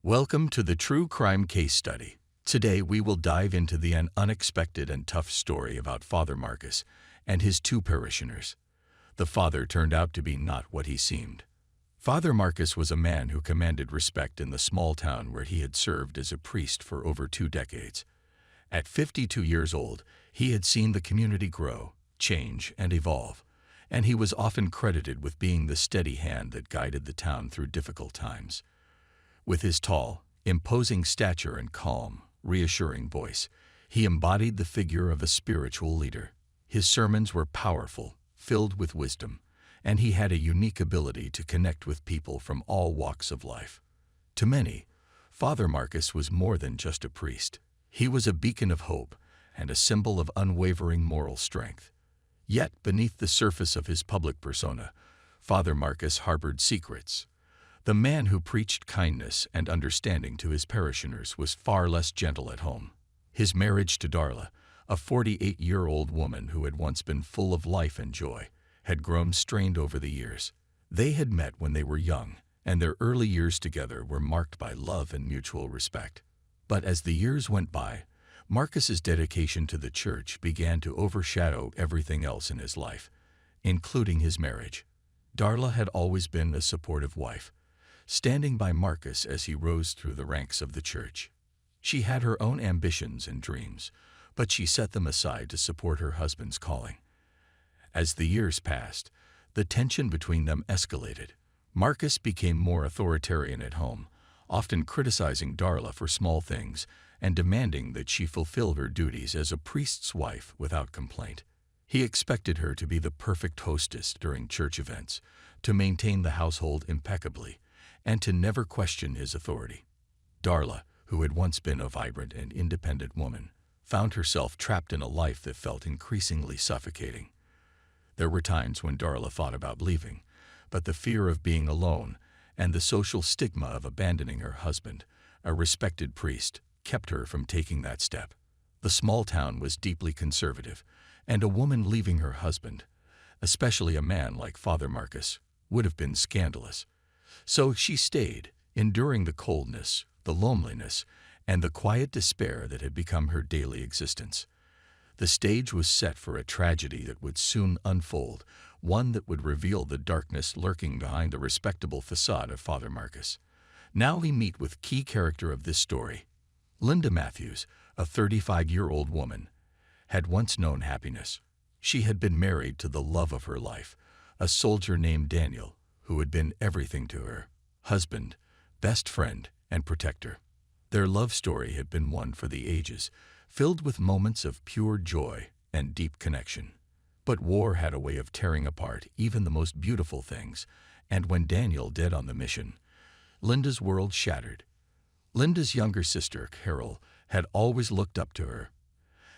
Welcome to the True Crime Case Study. Today we will dive into the unexpected and tough story about Father Marcus and his two parishioners. The father turned out to be not what he seemed. Father Marcus was a man who commanded respect in the small town where he had served as a priest for over 2 decades. At 52 years old, he had seen the community grow, change, and evolve, and he was often credited with being the steady hand that guided the town through difficult times. With his tall, imposing stature and calm, reassuring voice, he embodied the figure of a spiritual leader. His sermons were powerful, filled with wisdom, and he had a unique ability to connect with people from all walks of life. To many, Father Marcus was more than just a priest. He was a beacon of hope and a symbol of unwavering moral strength. Yet, beneath the surface of his public persona, Father Marcus harbored secrets. The man who preached kindness and understanding to his parishioners was far less gentle at home. His marriage to Darla, a 48-year-old woman who had once been full of life and joy, had grown strained over the years. They had met when they were young, and their early years together were marked by love and mutual respect. But as the years went by, Marcus's dedication to the church began to overshadow everything else in his life, including his marriage. Darla had always been a supportive wife, standing by Marcus as he rose through the ranks of the church. She had her own ambitions and dreams, but she set them aside to support her husband's calling. As the years passed, the tension between them escalated. Marcus became more authoritarian at home, often criticizing Darla for small things and demanding that she fulfill her duties as a priest's wife without complaint. He expected her to be the perfect hostess during church events, to maintain the household impeccably, and to never question his authority. Darla, who had once been a vibrant and independent woman, found herself trapped in a life that felt increasingly suffocating. There were times when Darla thought about leaving, but the fear of being alone and the social stigma of abandoning her husband, a respected priest, kept her from taking that step. The small town was deeply conservative, and a woman leaving her husband, especially a man like Father Marcus, would have been scandalous. So she stayed, enduring the coldness, the loneliness, and the quiet despair that had become her daily existence. The stage was set for a tragedy that would soon unfold, one that would reveal the darkness lurking behind the respectable facade of Father Marcus. Now we meet with key character of this story. Linda Matthews, a 35-year-old woman, had once known happiness. She had been married to the love of her life, a soldier named Daniel, who had been everything to her: husband, best friend, and protector. Their love story had been one for the ages, filled with moments of pure joy and deep connection. But war had a way of tearing apart even the most beautiful things, and when Daniel died on the mission, Linda's world shattered. Linda's younger sister, Carol, had always looked up to her.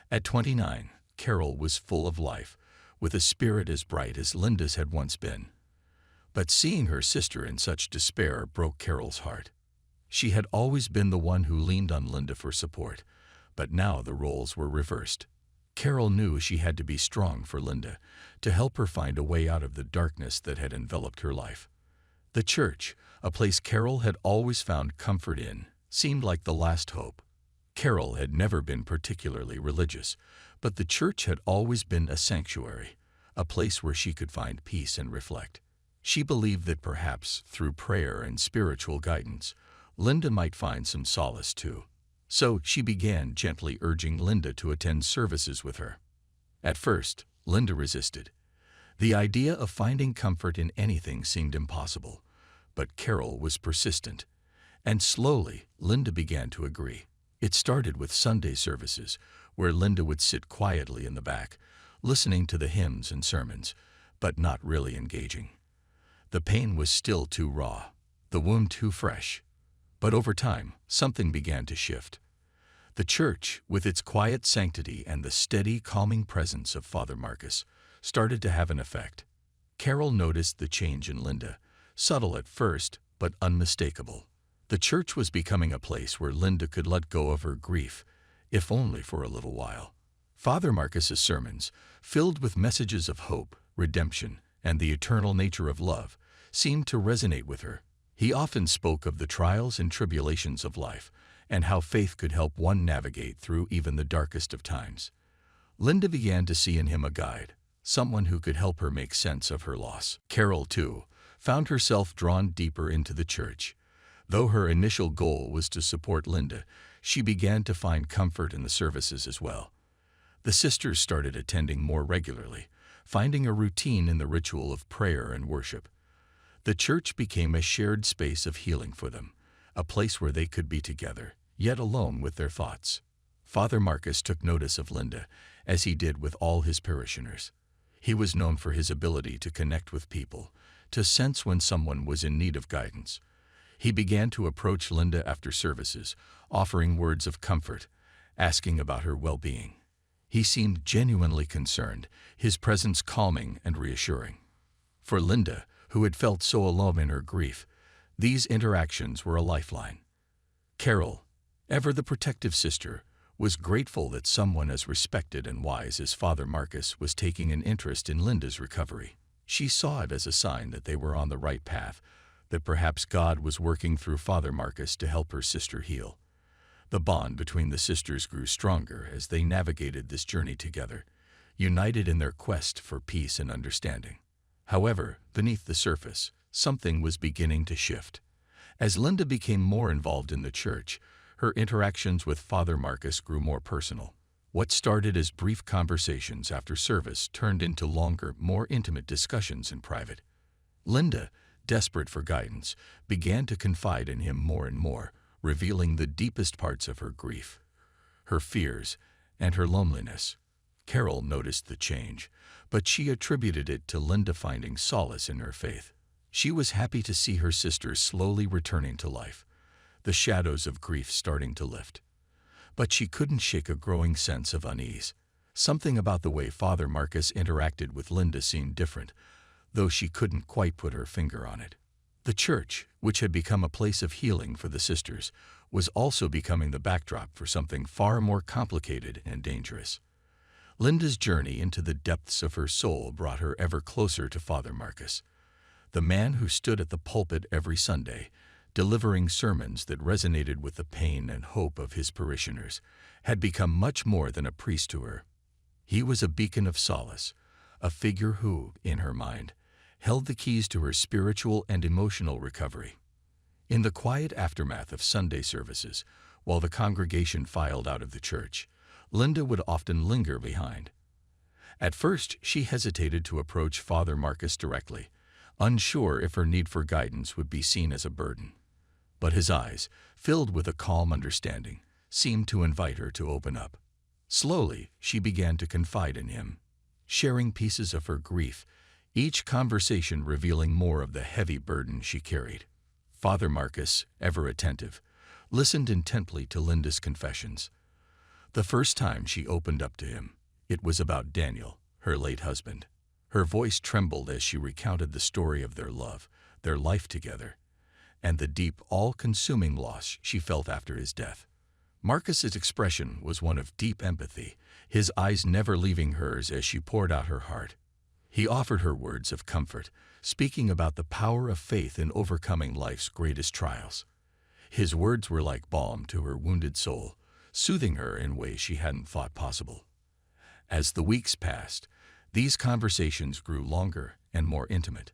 At 29, Carol was full of life, with a spirit as bright as Linda's had once been. But seeing her sister in such despair broke Carol's heart. She had always been the one who leaned on Linda for support, but now the roles were reversed. Carol knew she had to be strong for Linda, to help her find a way out of the darkness that had enveloped her life. The church, a place Carol had always found comfort in, seemed like the last hope. Carol had never been particularly religious, but the church had always been a sanctuary, a place where she could find peace and reflect. She believed that perhaps, through prayer and spiritual guidance, Linda might find some solace too. So she began gently urging Linda to attend services with her. At first, Linda resisted. The idea of finding comfort in anything seemed impossible, but Carol was persistent, and slowly Linda began to agree. It started with Sunday services, where Linda would sit quietly in the back, listening to the hymns and sermons, but not really engaging. The pain was still too raw, the wound too fresh. But over time, something began to shift. The church, with its quiet sanctity and the steady, calming presence of Father Marcus, started to have an effect. Carol noticed the change in Linda, subtle at first, but unmistakable. The church was becoming a place where Linda could let go of her grief, if only for a little while. Father Marcus's sermons, filled with messages of hope, redemption, and the eternal nature of love, seemed to resonate with her. He often spoke of the trials and tribulations of life and how faith could help one navigate through even the darkest of times. Linda began to see in him a guide, someone who could help her make sense of her loss. Carol, too, found herself drawn deeper into the church. Though her initial goal was to support Linda, she began to find comfort in the services as well. The sisters started attending more regularly, finding a routine in the ritual of prayer and worship. The church became a shared space of healing for them, a place where they could be together, yet alone with their thoughts. Father Marcus took notice of Linda, as he did with all his parishioners. He was known for his ability to connect with people, to sense when someone was in need of guidance. He began to approach Linda after services, offering words of comfort, asking about her well-being. He seemed genuinely concerned, his presence calming and reassuring. For Linda, who had felt so alone in her grief, these interactions were a lifeline. Carol, ever the protective sister, was grateful that someone as respected and wise as Father Marcus was taking an interest in Linda's recovery. She saw it as a sign that they were on the right path, that perhaps God was working through Father Marcus to help her sister heal. The bond between the sisters grew stronger as they navigated this journey together, united in their quest for peace and understanding. However, beneath the surface, something was beginning to shift. As Linda became more involved in the church, her interactions with Father Marcus grew more personal. What started as brief conversations after service turned into longer, more intimate discussions in private. Linda, desperate for guidance, began to confide in him more and more, revealing the deepest parts of her grief, her fears, and her loneliness. Carol noticed the change, but she attributed it to Linda finding solace in her faith. She was happy to see her sister slowly returning to life, the shadows of grief starting to lift. But she couldn't shake a growing sense of unease. Something about the way Father Marcus interacted with Linda seemed different, though she couldn't quite put her finger on it. The church, which had become a place of healing for the sisters, was also becoming the backdrop for something far more complicated and dangerous. Linda's journey into the depths of her soul brought her ever closer to Father Marcus, the man who stood at the pulpit every Sunday, delivering sermons that resonated with the pain and hope of his parishioners, had become much more than a priest to her. He was a beacon of solace, a figure who, in her mind, held the keys to her spiritual and emotional recovery. In the quiet aftermath of Sunday services, while the congregation filed out of the church, Linda would often linger behind. At first, she hesitated to approach Father Marcus directly, unsure if her need for guidance would be seen as a burden. But his eyes, filled with a calm understanding, seemed to invite her to open up. Slowly, she began to confide in him, sharing pieces of her grief, each conversation revealing more of the heavy burden she carried. Father Marcus, ever attentive, listened intently to Linda's confessions. The first time she opened up to him, it was about Daniel, her late husband. Her voice trembled as she recounted the story of their love, their life together, and the deep, all-consuming loss she felt after his death. Marcus's expression was one of deep empathy, his eyes never leaving hers as she poured out her heart. He offered her words of comfort, speaking about the power of faith in overcoming life's greatest trials. His words were like balm to her wounded soul, soothing her in ways she hadn't thought possible. As the weeks passed, these conversations grew longer and more intimate.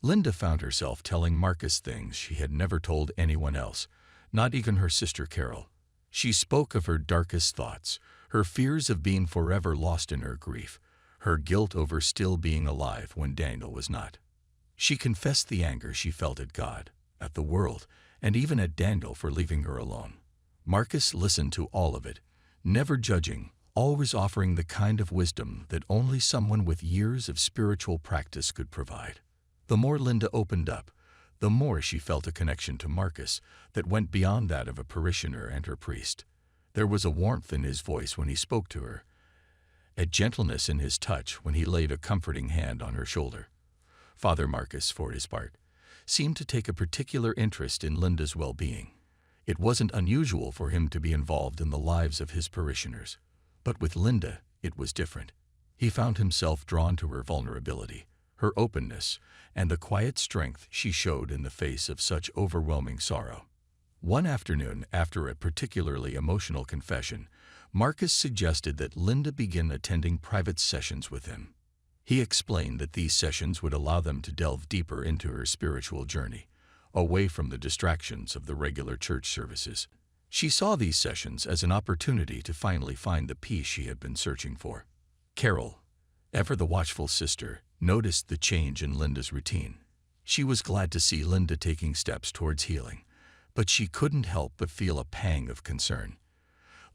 Linda found herself telling Marcus things she had never told anyone else, not even her sister Carol. She spoke of her darkest thoughts, her fears of being forever lost in her grief, her guilt over still being alive when Daniel was not. She confessed the anger she felt at God, at the world, and even at Daniel for leaving her alone. Marcus listened to all of it, never judging, always offering the kind of wisdom that only someone with years of spiritual practice could provide. The more Linda opened up, the more she felt a connection to Marcus that went beyond that of a parishioner and her priest. There was a warmth in his voice when he spoke to her, a gentleness in his touch when he laid a comforting hand on her shoulder. Father Marcus, for his part, seemed to take a particular interest in Linda's well-being. It wasn't unusual for him to be involved in the lives of his parishioners, but with Linda, it was different. He found himself drawn to her vulnerability, her openness, and the quiet strength she showed in the face of such overwhelming sorrow. One afternoon, after a particularly emotional confession, Marcus suggested that Linda begin attending private sessions with him. He explained that these sessions would allow them to delve deeper into her spiritual journey, away from the distractions of the regular church services. She saw these sessions as an opportunity to finally find the peace she had been searching for. Carol, ever the watchful sister, noticed the change in Linda's routine. She was glad to see Linda taking steps towards healing, but she couldn't help but feel a pang of concern.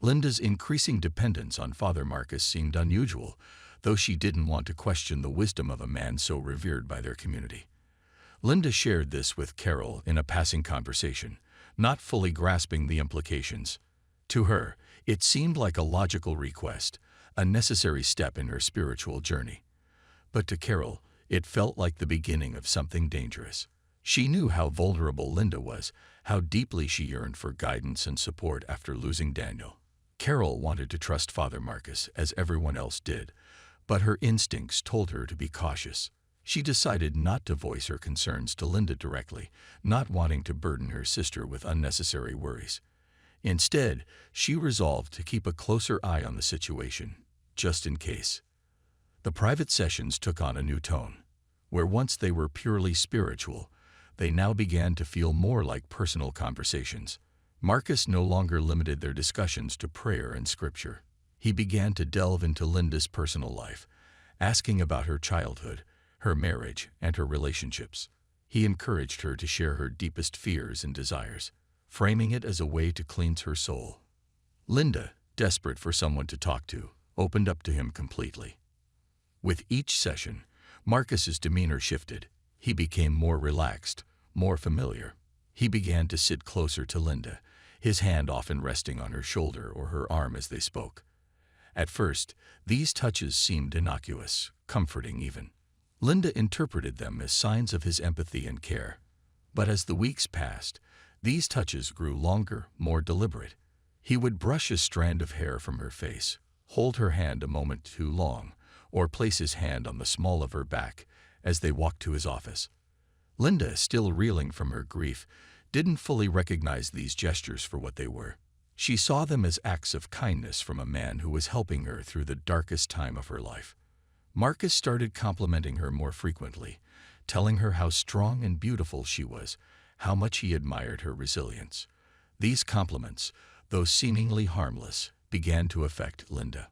Linda's increasing dependence on Father Marcus seemed unusual, though she didn't want to question the wisdom of a man so revered by their community. Linda shared this with Carol in a passing conversation, not fully grasping the implications. To her, it seemed like a logical request, a necessary step in her spiritual journey. But to Carol, it felt like the beginning of something dangerous. She knew how vulnerable Linda was, how deeply she yearned for guidance and support after losing Daniel. Carol wanted to trust Father Marcus, as everyone else did, but her instincts told her to be cautious. She decided not to voice her concerns to Linda directly, not wanting to burden her sister with unnecessary worries. Instead, she resolved to keep a closer eye on the situation, just in case. The private sessions took on a new tone. Where once they were purely spiritual, they now began to feel more like personal conversations. Marcus no longer limited their discussions to prayer and scripture. He began to delve into Linda's personal life, asking about her childhood, her marriage, and her relationships. He encouraged her to share her deepest fears and desires, framing it as a way to cleanse her soul. Linda, desperate for someone to talk to, opened up to him completely. With each session, Marcus's demeanor shifted. He became more relaxed, more familiar. He began to sit closer to Linda, his hand often resting on her shoulder or her arm as they spoke. At first, these touches seemed innocuous, comforting even. Linda interpreted them as signs of his empathy and care. But as the weeks passed, these touches grew longer, more deliberate. He would brush a strand of hair from her face, hold her hand a moment too long, or place his hand on the small of her back as they walked to his office. Linda, still reeling from her grief, didn't fully recognize these gestures for what they were. She saw them as acts of kindness from a man who was helping her through the darkest time of her life. Marcus started complimenting her more frequently, telling her how strong and beautiful she was, how much he admired her resilience. These compliments, though seemingly harmless, began to affect Linda.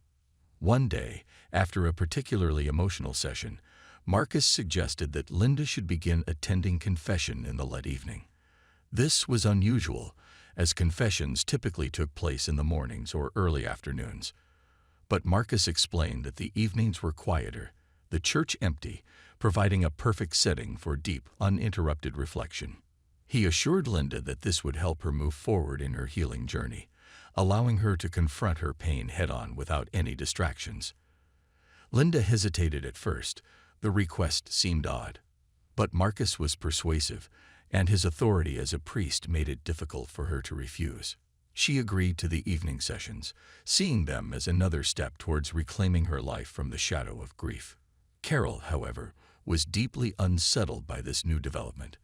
One day, after a particularly emotional session, Marcus suggested that Linda should begin attending confession in the late evening. This was unusual, as confessions typically took place in the mornings or early afternoons. But Marcus explained that the evenings were quieter, the church empty, providing a perfect setting for deep, uninterrupted reflection. He assured Linda that this would help her move forward in her healing journey, allowing her to confront her pain head-on without any distractions. Linda hesitated at first. The request seemed odd. But Marcus was persuasive, and his authority as a priest made it difficult for her to refuse. She agreed to the evening sessions, seeing them as another step towards reclaiming her life from the shadow of grief. Carol, however, was deeply unsettled by this new development.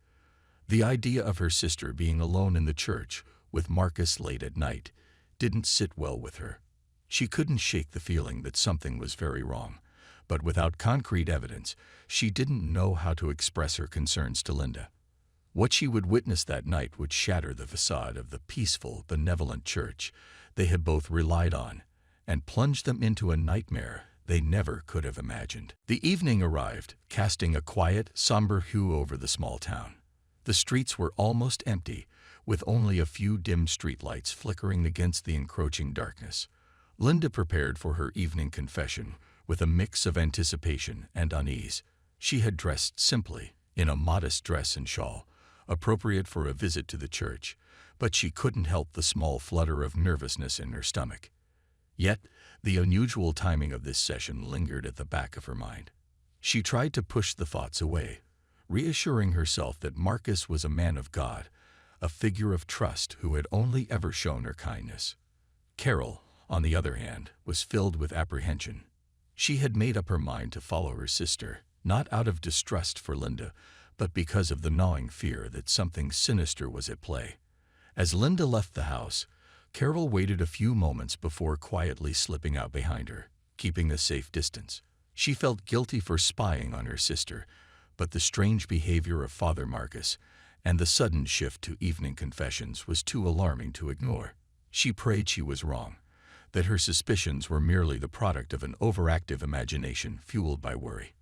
The idea of her sister being alone in the church, with Marcus late at night, didn't sit well with her. She couldn't shake the feeling that something was very wrong, but without concrete evidence, she didn't know how to express her concerns to Linda. What she would witness that night would shatter the facade of the peaceful, benevolent church they had both relied on, and plunge them into a nightmare they never could have imagined. The evening arrived, casting a quiet, somber hue over the small town. The streets were almost empty, with only a few dim streetlights flickering against the encroaching darkness. Linda prepared for her evening confession with a mix of anticipation and unease. She had dressed simply, in a modest dress and shawl, appropriate for a visit to the church, but she couldn't help the small flutter of nervousness in her stomach. Yet, the unusual timing of this session lingered at the back of her mind. She tried to push the thoughts away, reassuring herself that Marcus was a man of God, a figure of trust who had only ever shown her kindness. Carol, on the other hand, was filled with apprehension. She had made up her mind to follow her sister, not out of distrust for Linda, but because of the gnawing fear that something sinister was at play. As Linda left the house, Carol waited a few moments before quietly slipping out behind her, keeping a safe distance. She felt guilty for spying on her sister, but the strange behavior of Father Marcus and the sudden shift to evening confessions was too alarming to ignore. She prayed she was wrong, that her suspicions were merely the product of an overactive imagination fueled by worry.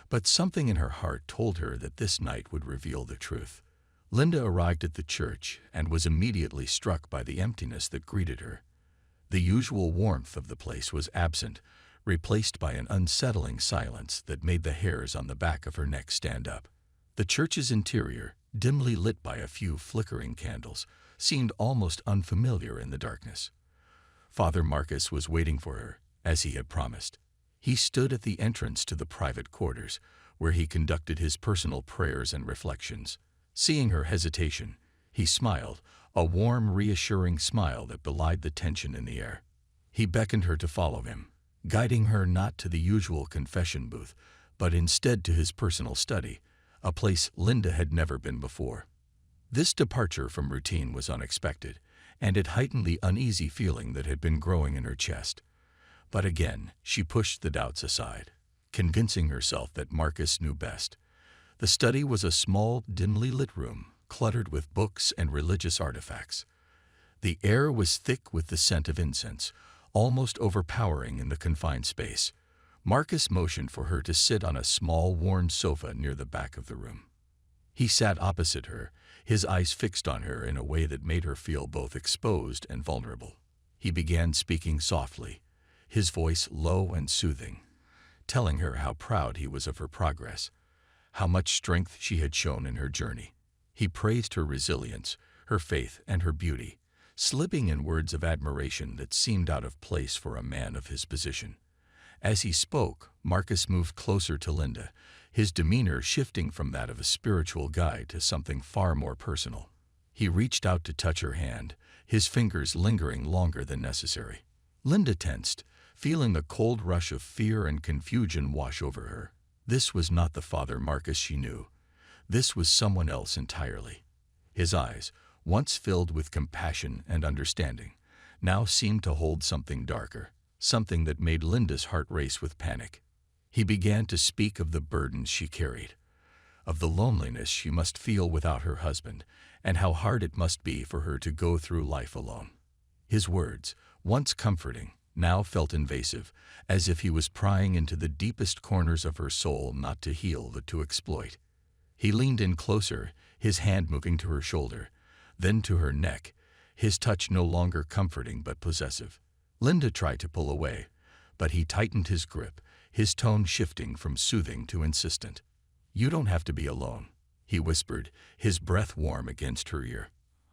But something in her heart told her that this night would reveal the truth. Linda arrived at the church and was immediately struck by the emptiness that greeted her. The usual warmth of the place was absent, replaced by an unsettling silence that made the hairs on the back of her neck stand up. The church's interior, dimly lit by a few flickering candles, seemed almost unfamiliar in the darkness. Father Marcus was waiting for her, as he had promised. He stood at the entrance to the private quarters, where he conducted his personal prayers and reflections. Seeing her hesitation, he smiled, a warm, reassuring smile that belied the tension in the air. He beckoned her to follow him, guiding her not to the usual confession booth, but instead to his personal study, a place Linda had never been before. This departure from routine was unexpected, and it heightened the uneasy feeling that had been growing in her chest. But again, she pushed the doubts aside, convincing herself that Marcus knew best. The study was a small, dimly lit room, cluttered with books and religious artifacts. The air was thick with the scent of incense, almost overpowering in the confined space. Marcus motioned for her to sit on a small, worn sofa near the back of the room. He sat opposite her, his eyes fixed on her in a way that made her feel both exposed and vulnerable. He began speaking softly, his voice low and soothing, telling her how proud he was of her progress, how much strength she had shown in her journey. He praised her resilience, her faith, and her beauty, slipping in words of admiration that seemed out of place for a man of his position. As he spoke, Marcus moved closer to Linda, his demeanor shifting from that of a spiritual guide to something far more personal. He reached out to touch her hand, his fingers lingering longer than necessary. Linda tensed, feeling a cold rush of fear and confusion wash over her. This was not the Father Marcus she knew. This was someone else entirely. His eyes, once filled with compassion and understanding, now seemed to hold something darker, something that made Linda's heart race with panic. He began to speak of the burdens she carried, of the loneliness she must feel without her husband, and how hard it must be for her to go through life alone. His words, once comforting, now felt invasive, as if he was prying into the deepest corners of her soul, not to heal but to exploit. He leaned in closer, his hand moving to her shoulder, then to her neck, his touch no longer comforting but possessive. Linda tried to pull away, but he tightened his grip, his tone shifting from soothing to insistent. "You don't have to be alone," he whispered, his breath warm against her ear.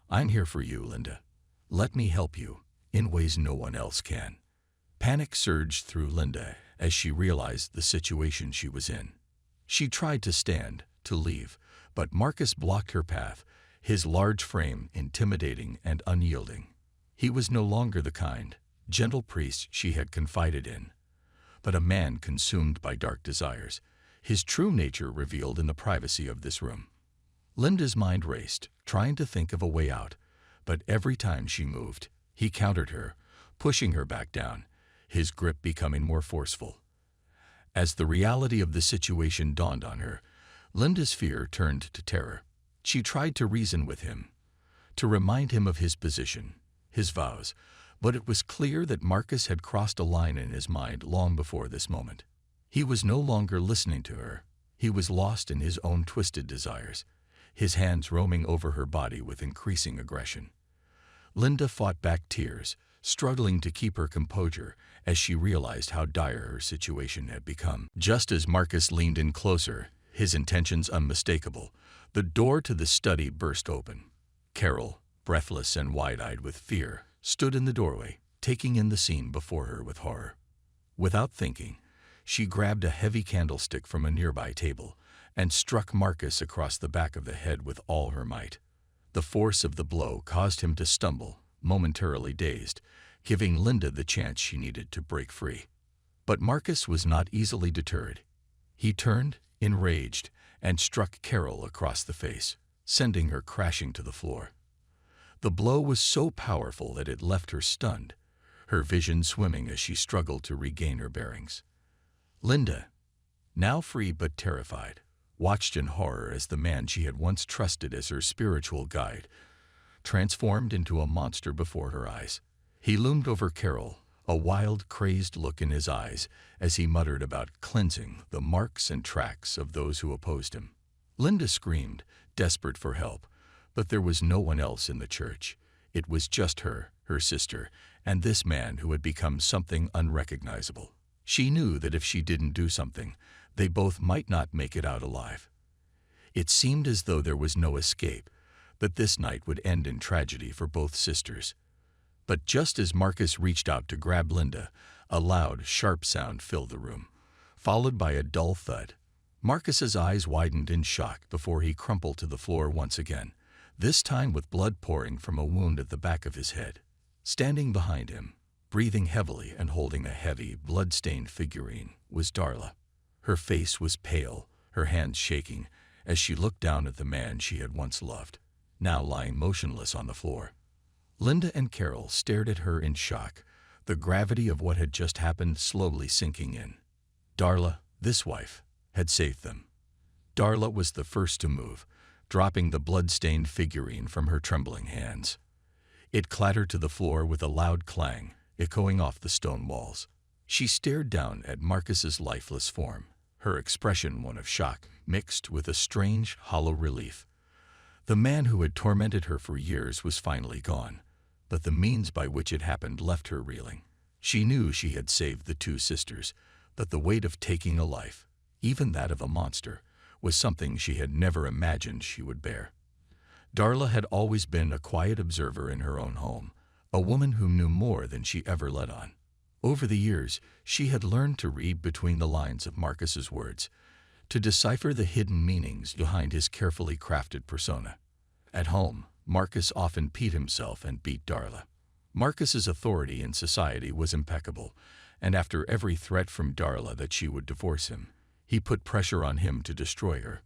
"I'm here for you, Linda. Let me help you, in ways no one else can." Panic surged through Linda as she realized the situation she was in. She tried to stand, to leave, but Marcus blocked her path, his large frame intimidating and unyielding. He was no longer the kind, gentle priest she had confided in, but a man consumed by dark desires, his true nature revealed in the privacy of this room. Linda's mind raced, trying to think of a way out, but every time she moved, he countered her, pushing her back down, his grip becoming more forceful. As the reality of the situation dawned on her, Linda's fear turned to terror. She tried to reason with him, to remind him of his position, his vows, but it was clear that Marcus had crossed a line in his mind long before this moment. He was no longer listening to her. He was lost in his own twisted desires, his hands roaming over her body with increasing aggression. Linda fought back tears, struggling to keep her composure as she realized how dire her situation had become. Just as Marcus leaned in closer, his intentions unmistakable, the door to the study burst open. Carol, breathless and wide-eyed with fear, stood in the doorway, taking in the scene before her with horror. Without thinking, she grabbed a heavy candlestick from a nearby table and struck Marcus across the back of the head with all her might. The force of the blow caused him to stumble, momentarily dazed, giving Linda the chance she needed to break free. But Marcus was not easily deterred. He turned, enraged, and struck Carol across the face, sending her crashing to the floor. The blow was so powerful that it left her stunned, her vision swimming as she struggled to regain her bearings. Linda, now free but terrified, watched in horror as the man she had once trusted as her spiritual guide transformed into a monster before her eyes. He loomed over Carol, a wild, crazed look in his eyes as he muttered about cleansing the marks and tracks of those who opposed him. Linda screamed, desperate for help, but there was no one else in the church. It was just her sister, and this man who had become something unrecognizable. She knew that if she didn't do something, they both might not make it out alive. It seemed as though there was no escape, that this night would end in tragedy for both sisters. But just as Marcus reached out to grab Linda, a loud, sharp sound filled the room, followed by a dull thud. Marcus's eyes widened in shock before he crumpled to the floor once again, this time with blood pouring from a wound at the back of his head. Standing behind him, breathing heavily and holding a heavy, blood-stained figurine, was Darla. Her face was pale, her hands shaking, as she looked down at the man she had once loved, now lying motionless on the floor. Linda and Carol stared at her in shock, the gravity of what had just happened slowly sinking in. Darla, this wife, had saved them. Darla was the first to move, dropping the blood-stained figurine from her trembling hands. It clattered to the floor with a loud clang, echoing off the stone walls. She stared down at Marcus's lifeless form, her expression one of shock mixed with a strange, hollow relief. The man who had tormented her for years was finally gone, but the means by which it happened left her reeling. She knew she had saved the two sisters, but the weight of taking a life, even that of a monster, was something she had never imagined she would bear. Darla had always been a quiet observer in her own home, a woman who knew more than she ever let on. Over the years, she had learned to read between the lines of Marcus's words, to decipher the hidden meanings behind his carefully crafted persona. At home, Marcus often peed himself and beat Darla. Marcus's authority in society was impeccable, and after every threat from Darla that she would divorce him, he put pressure on him to destroy her.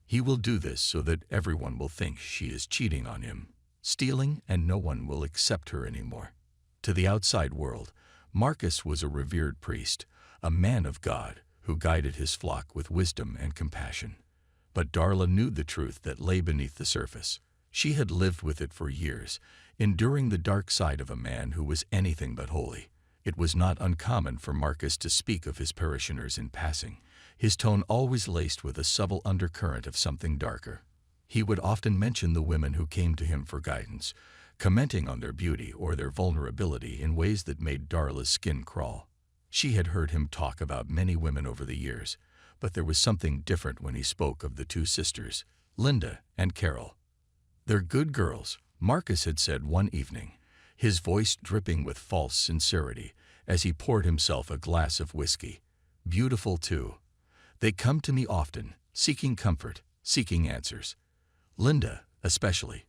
He will do this so that everyone will think she is cheating on him, stealing, and no one will accept her anymore. To the outside world, Marcus was a revered priest, a man of God who guided his flock with wisdom and compassion. But Darla knew the truth that lay beneath the surface. She had lived with it for years, enduring the dark side of a man who was anything but holy. It was not uncommon for Marcus to speak of his parishioners in passing, his tone always laced with a subtle undercurrent of something darker. He would often mention the women who came to him for guidance, commenting on their beauty or their vulnerability in ways that made Darla's skin crawl. She had heard him talk about many women over the years, but there was something different when he spoke of the two sisters, Linda and Carol. "They're good girls," Marcus had said one evening, his voice dripping with false sincerity as he poured himself a glass of whiskey. "Beautiful, too. They come to me often, seeking comfort, seeking answers. Linda, especially.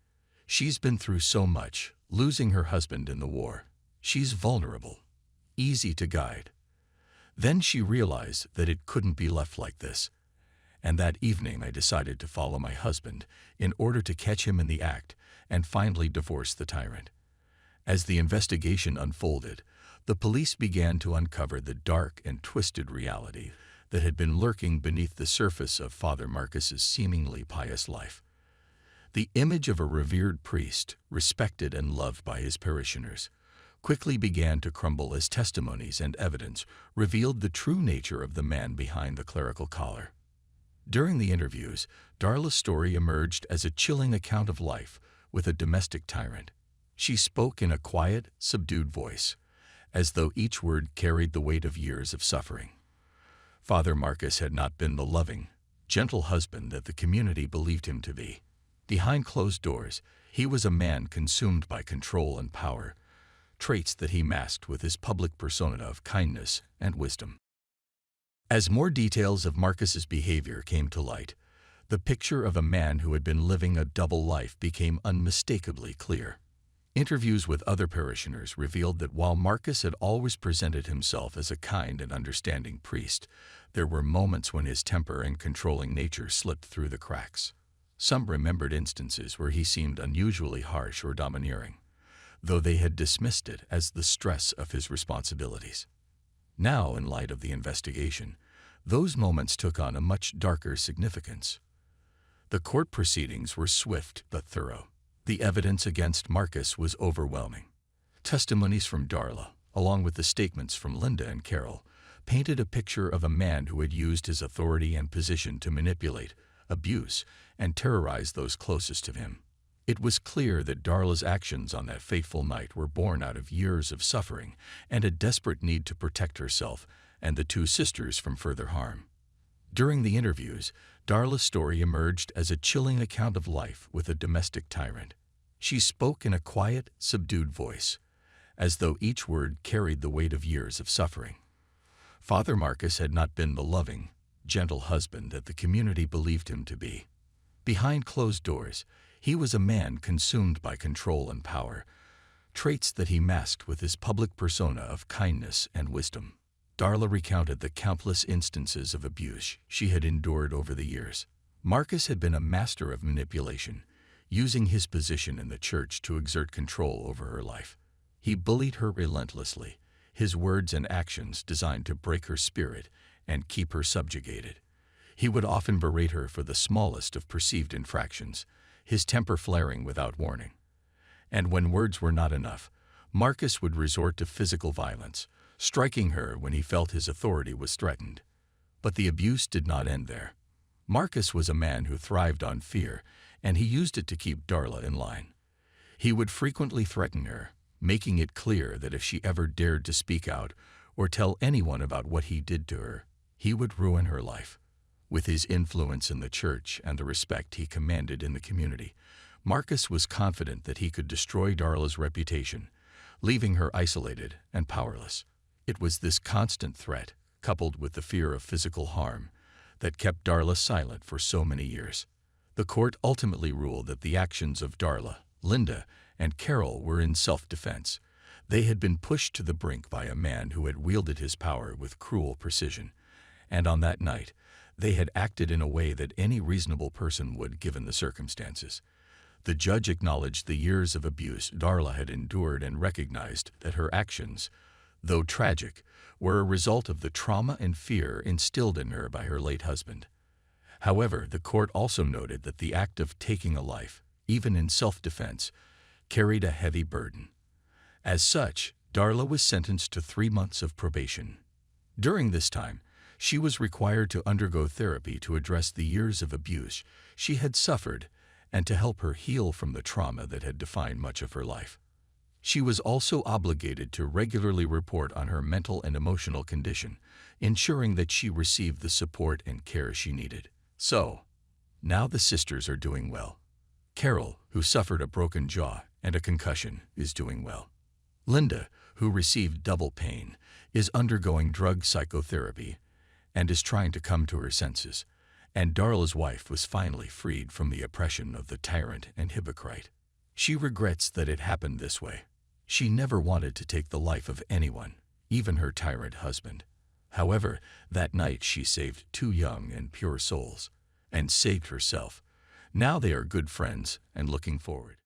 She's been through so much, losing her husband in the war. She's vulnerable, easy to guide." Then she realized that it couldn't be left like this. "And that evening I decided to follow my husband in order to catch him in the act and finally divorce the tyrant." As the investigation unfolded, the police began to uncover the dark and twisted reality that had been lurking beneath the surface of Father Marcus's seemingly pious life. The image of a revered priest, respected and loved by his parishioners, quickly began to crumble as testimonies and evidence revealed the true nature of the man behind the clerical collar. During the interviews, Darla's story emerged as a chilling account of life with a domestic tyrant. She spoke in a quiet, subdued voice, as though each word carried the weight of years of suffering. Father Marcus had not been the loving, gentle husband that the community believed him to be. Behind closed doors, he was a man consumed by control and power, traits that he masked with his public persona of kindness and wisdom. As more details of Marcus's behavior came to light, the picture of a man who had been living a double life became unmistakably clear. Interviews with other parishioners revealed that while Marcus had always presented himself as a kind and understanding priest, there were moments when his temper and controlling nature slipped through the cracks. Some remembered instances where he seemed unusually harsh or domineering, though they had dismissed it as the stress of his responsibilities. Now, in light of the investigation, those moments took on a much darker significance. The court proceedings were swift but thorough. The evidence against Marcus was overwhelming. Testimonies from Darla, along with the statements from Linda and Carol, painted a picture of a man who had used his authority and position to manipulate, abuse, and terrorize those closest to him. It was clear that Darla's actions on that fateful night were born out of years of suffering and a desperate need to protect herself and the two sisters from further harm. During the interviews, Darla's story emerged as a chilling account of life with a domestic tyrant. She spoke in a quiet, subdued voice, as though each word carried the weight of years of suffering. Father Marcus had not been the loving, gentle husband that the community believed him to be. Behind closed doors, he was a man consumed by control and power, traits that he masked with his public persona of kindness and wisdom. Darla recounted the countless instances of abuse she had endured over the years. Marcus had been a master of manipulation, using his position in the church to exert control over her life. He bullied her relentlessly, his words and actions designed to break her spirit and keep her subjugated. He would often berate her for the smallest of perceived infractions, his temper flaring without warning. And when words were not enough, Marcus would resort to physical violence, striking her when he felt his authority was threatened. But the abuse did not end there. Marcus was a man who thrived on fear, and he used it to keep Darla in line. He would frequently threaten her, making it clear that if she ever dared to speak out or tell anyone about what he did to her, he would ruin her life. With his influence in the church and the respect he commanded in the community, Marcus was confident that he could destroy Darla's reputation, leaving her isolated and powerless. It was this constant threat, coupled with the fear of physical harm, that kept Darla silent for so many years. The court ultimately ruled that the actions of Darla, Linda, and Carol were in self-defense. They had been pushed to the brink by a man who had wielded his power with cruel precision, and on that night, they had acted in a way that any reasonable person would, given the circumstances. The judge acknowledged the years of abuse Darla had endured and recognized that her actions, though tragic, were a result of the trauma and fear instilled in her by her late husband. However, the court also noted that the act of taking a life, even in self-defense, carried a heavy burden. As such, Darla was sentenced to 3 months of probation. During this time, she was required to undergo therapy to address the years of abuse she had suffered and to help her heal from the trauma that had defined much of her life. She was also obligated to regularly report on her mental and emotional condition, ensuring that she received the support and care she needed. So, now the sisters are doing well. Carol, who suffered a broken jaw and a concussion, is doing well. Linda, who received double pain, is undergoing drug psychotherapy and is trying to come to her senses. And Darla's wife was finally freed from the oppression of the tyrant and hypocrite. She regrets that it happened this way. She never wanted to take the life of anyone, even her tyrant husband. However, that night she saved 2 young and pure souls, and saved herself. Now they are good friends and looking forward.